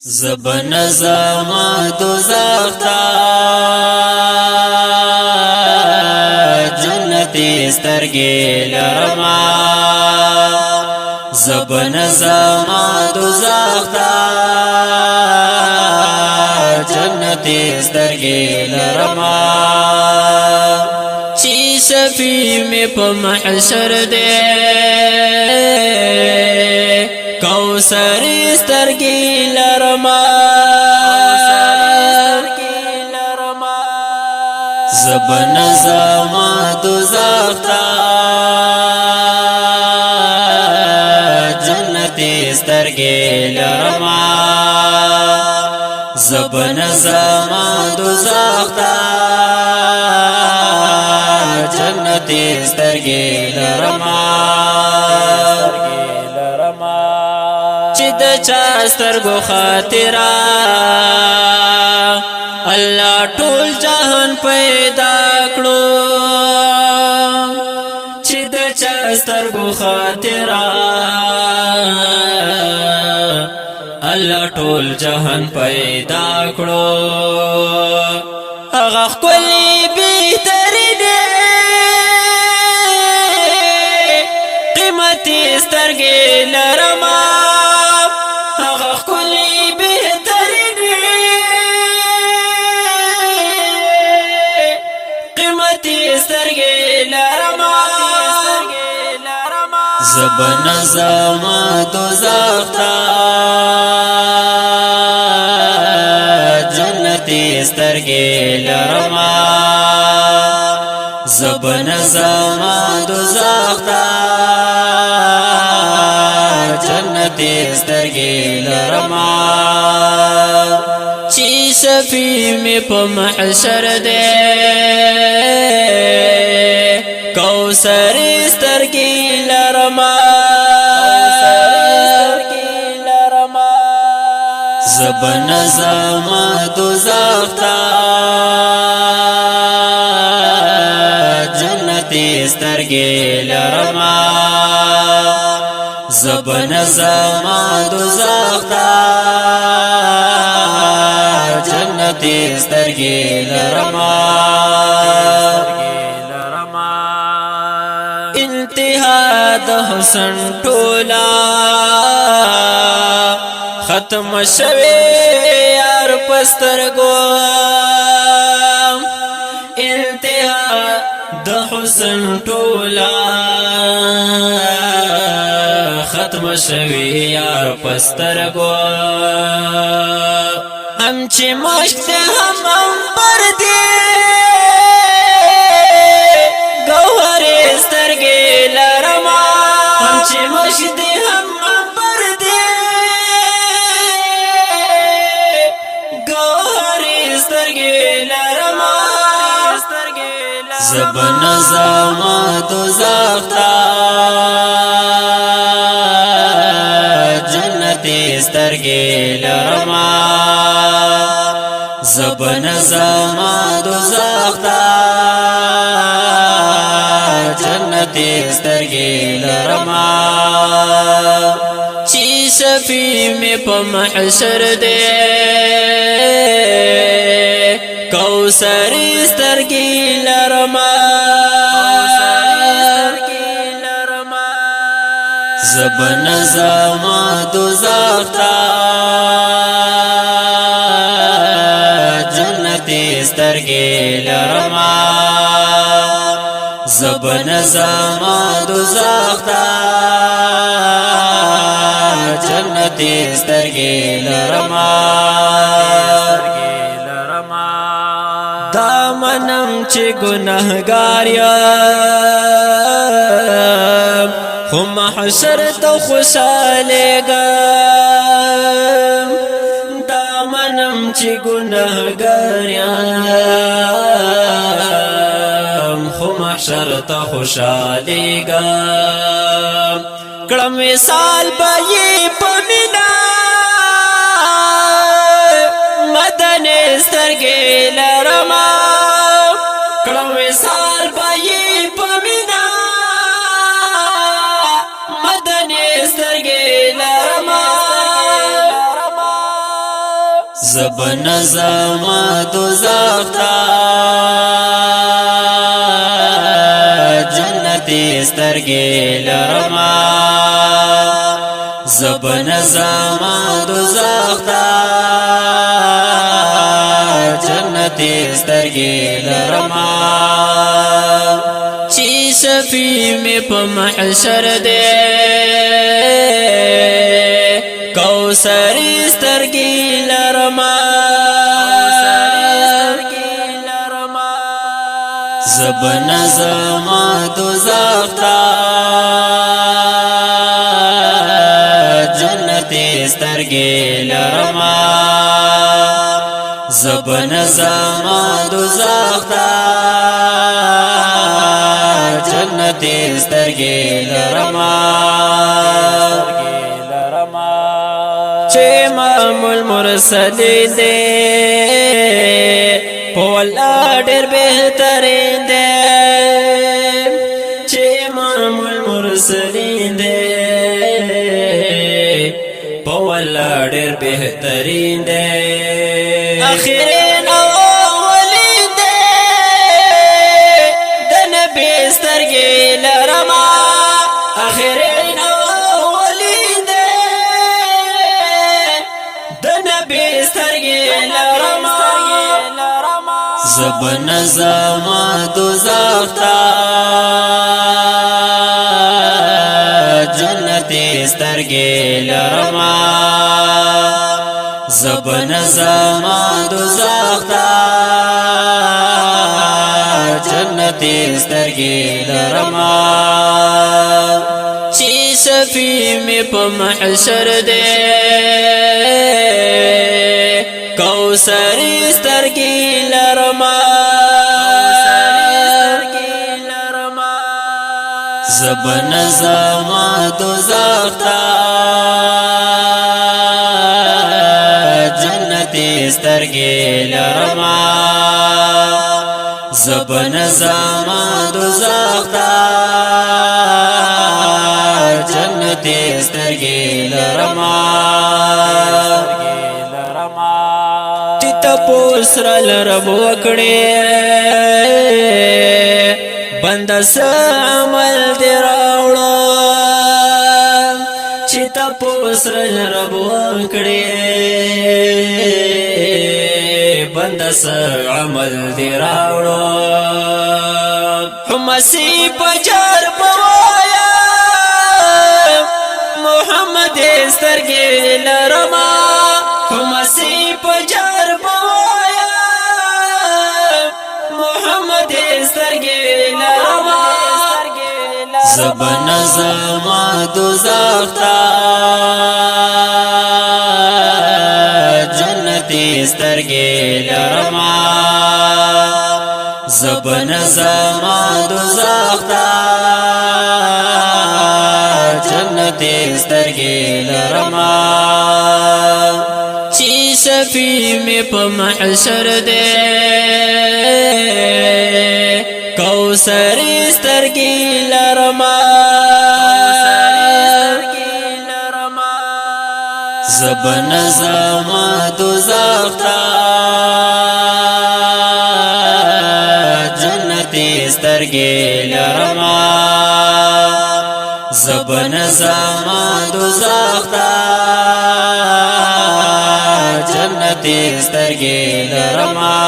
زبن زما دوزخ تا جنتی سترگی لرما زبن زما دوزخ تا جنتی سترگی لرما چی شفی می پا محشر دے کوثر سترگی لرما زبن زما دوزخ تا جنتی سترگی لرما زبن زما دوزخ تا جنتی سترگی لرما د چا سترګو خاطرا الله ټول جهان پیدا کړو چې د چا سترګو خاطرا الله ټول جهان پیدا کړو هغه خپل بهترین قیمتي سترګې لرما زبن زما دوزخ تا جنتی سترگی لرما زبن زما دوزخ تا جنتی سترگی لرما چی شفی می پا محشر دے کوثر سترگی لرما زبن زما دوزخ تا جنتی سترگی لرما زبن زما دوزخ تا جنتی سترگی لرما انتہا د حسن ټولا ختم شوی یار پسترګو انتہا د حسن ټولا ختم شوی یار پسترګو هم چې مشت هم پر دی سترگی لرما هم چی مشدی هم پر دی گوهری سترگی لرما زبن زما دوزخ تا جنتی سترگی لرما زبن زما دوزخ تا جنتی سترگی لرما چی شفی می پا محشر دے کوثر سترگی لرما زبن زما دوزخ تا جنتی سترگی لرما زبن زما دوزخ تا جنتی سترگی لرما دامنم چی گناهگار یم خو محشر تا خوشحالېږم دامنم چی گناهگار یم خو محشر تا خوشحالیږم کړه مثال به یې په مینا مدن سترګې لرما کړه مثال به یې په مینا مدن سترګې لرما زبن زما دوزخ تا جنتی سترگی لرما زبن زما دوزخ تا جنتی سترگی لرما چی شفی می پا محشر دے کوثری سترگی لرما زبن زما دوزخ تا جنتی سترگی لرما زبن زما دوزخ تا جنتی سترگی لرما چه امام المرسلین دے پولا ډیر بهترین دے چه امام المرسلین دے پولا ډیر بهترین دے آخرین او اولین دے د نبی سترګې لرما آخرین زبن زما دوزخ تا جنتی سترگی لرما زبن زما دوزخ تا جنتی سترگی لرما چی شفی می پا محشر دے کوثری سترگی لرما زبن زما دوزخ تا جنتی سترگی لرما زبن زما دوزخ تا جنتی سترگی لرما پوسرل رب وکړي بند عمل دی راوړو چې تا پوسرل رب وکړي بند عمل دی راوړو همسی پجار پوایا محمد سترګې لرما همسی پجار زبن زما دوزخ تا جنتی سترگی لرما زبن زما دوزخ تا جنتی سترگی لرما چی شفی می پا محشر دے کوثری سترگی لرما زبن زما دوزخ تا جنتی سترگی لرما زبن زما دوزخ تا جنتی سترگی لرما